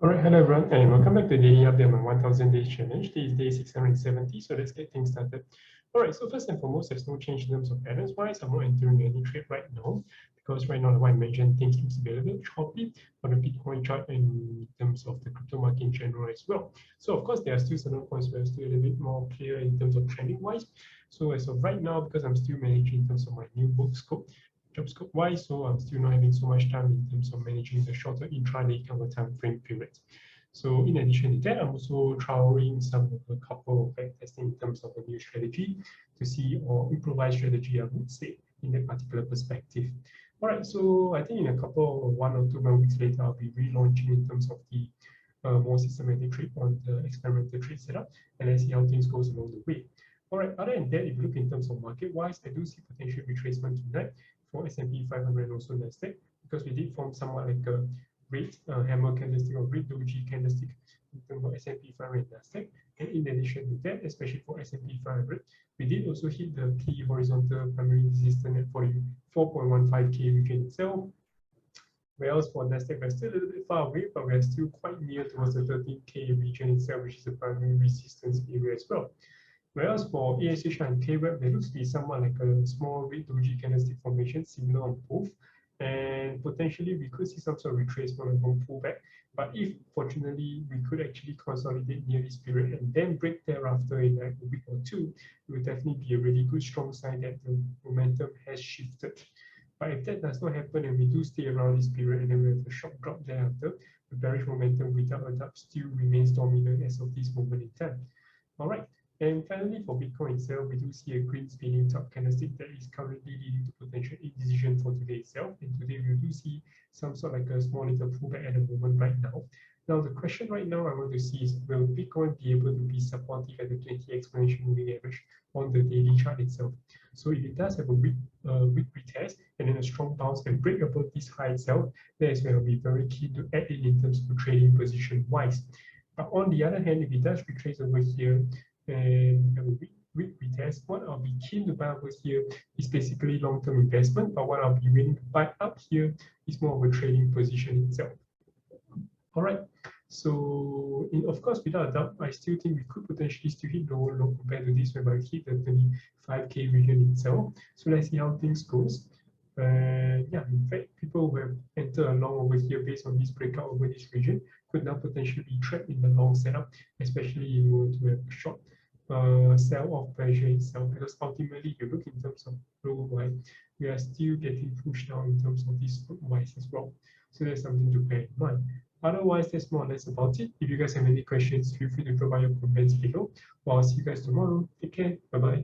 All right, hello everyone, and welcome back to the daily update on 1000 days challenge. This is day 670, so let's get things started. All right, so first and foremost, there's no change in terms of patterns wise. I'm not entering any trade right now because right now, like I mentioned, things keeps available choppy on the Bitcoin chart in terms of the crypto market in general as well. So of course, there are still certain points where it's still a little bit more clear in terms of trending wise. So as of right now, because I'm still managing in terms of my new book scope, job scope wise, so I'm still not having so much time in terms of managing the shorter intraday kind of time frame periods. So in addition to that, I'm also trialing a couple of back testing in terms of a new strategy to see or improvised strategy, I would say, in that particular perspective. All right, so I think in a couple of 1 or 2 more weeks later, I'll be relaunching in terms of the more systematic trade on the experimental trade setup, and let's see how things goes along the way. All right, other than that, if you look in terms of market-wise, I do see potential retracement tonight for S&P 500 and also Nasdaq, because we did form somewhat like a red hammer candlestick or red doji candlestick in terms of S&P 500 and Nasdaq. And in addition to that, especially for S&P 500, we did also hit the key horizontal primary resistance at 44.15K region itself. Whereas for Nasdaq, we're still a little bit far away, but we're still quite near towards the 13K region itself, which is the primary resistance area as well. Whereas for ASH and KWEB, there looks to be somewhat like a small red doji candlestick formation, similar on both. And potentially we could see some sort of retracement and one pullback. But if fortunately we could actually consolidate near this period and then break thereafter in like a week or two, it would definitely be a really good strong sign that the momentum has shifted. But if that does not happen and we do stay around this period and then we have a sharp drop thereafter, the bearish momentum without a doubt still remains dominant as of this moment in time. All right. And finally, for Bitcoin itself, we do see a green spinning top candlestick that is currently leading to potential indecision for today itself. And today we do see some sort of like a small little pullback at the moment right now. Now, the question right now I want to see is, will Bitcoin be able to be supportive at the 20 exponential moving average on the daily chart itself? So if it does have a weak retest and then a strong bounce and break above this high itself, that is where I'll be very keen to add in terms of trading position wise. But on the other hand, if it does retrace over here and have a weak retest, what I'll be keen to buy over here is basically long-term investment, but what I'll be willing to buy up here is more of a trading position itself. All right, so of course, without a doubt, I still think we could potentially still hit lower low compared to this, whereby we hit the 25K region itself. So let's see how things goes. Yeah, in fact, people who have entered along over here based on this breakout over this region could now potentially be trapped in the long setup, especially if you were to have a short sell-off pressure itself, because ultimately, if you look in terms of low wide, we are still getting pushed down in terms of this wise as well. So that's something to bear in mind. Otherwise, that's more or less about it. If you guys have any questions, feel free to provide your comments below. Well, I'll see you guys tomorrow. Take care. Bye-bye.